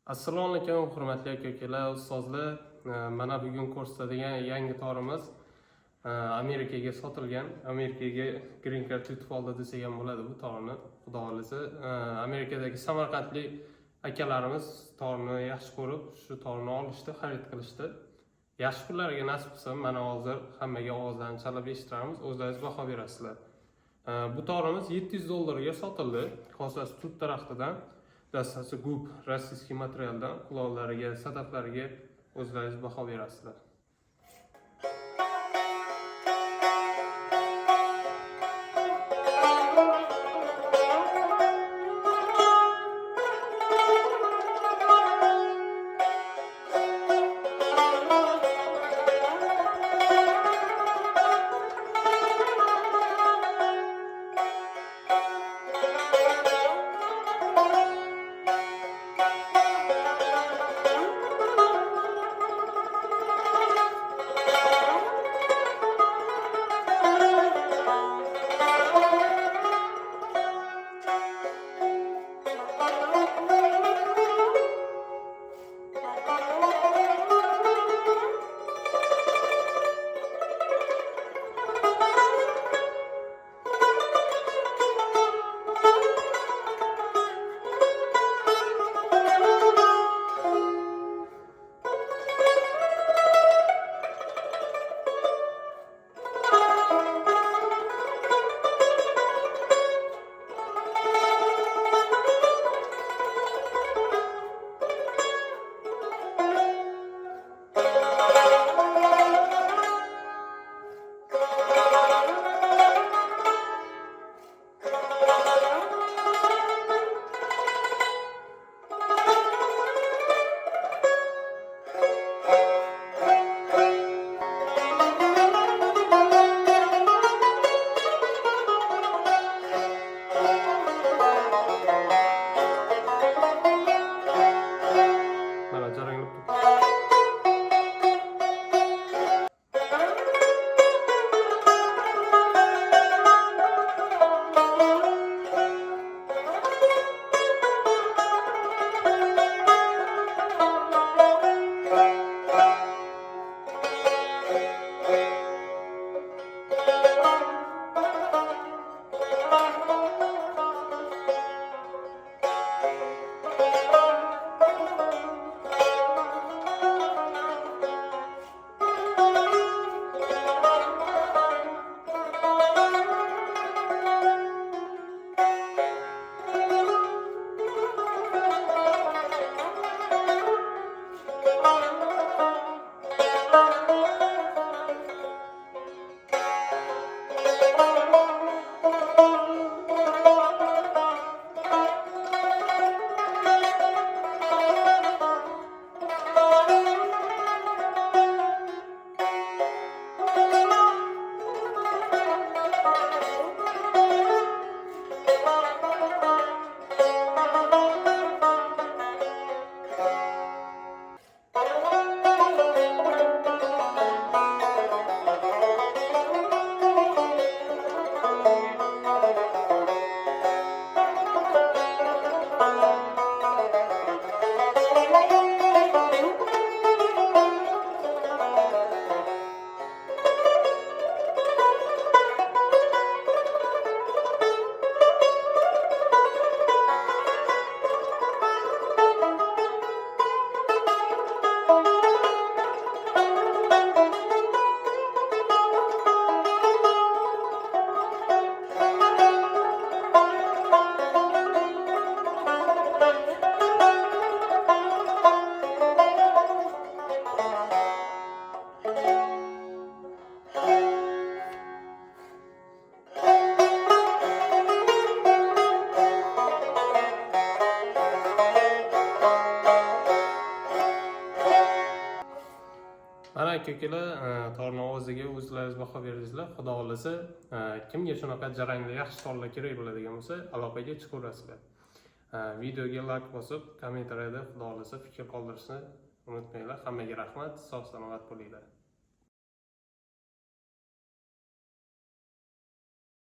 Assalomu alaykum, hurmatli aka-ukalar, ustozlar. Mana bugun ko'rsatadigan yangi torimiz Amerikaga sotilgan. Amerikaga green card yutib oldi desak ham bo'ladi bu torni. Xudo xolisa, Amerikadagi samarqandlik akalarimiz torni yaxshi ko'rib, shu torni olishdi, xarid qilishdi. Yaxshi kunlarga nasib qilsa, mana hozir hammaga ovozlarni chalib eshittiramiz, o'zlaringiz baho berasizlar. Bu torimiz $700 sotildi. Kosasi tut daraxtidan. Dastasi gub rossiyskiy materialdan, quloqlariga, sadaflariga o'zlaringiz baho berasizlar. Ana aka-ukalar, torni ovoziga o'zlaringiz baho beringizlar. Xudo xolisa, kimga shunaqa jarangli yaxshi torlar kerak bo'ladigan bo'lsa, aloqaga chiqaverasizlar. Videoga like bosib, kommentariyada xudo xolisa fikr qoldirishni unutmanglar. Hammaga rahmat, sog' salomat bo'linglar.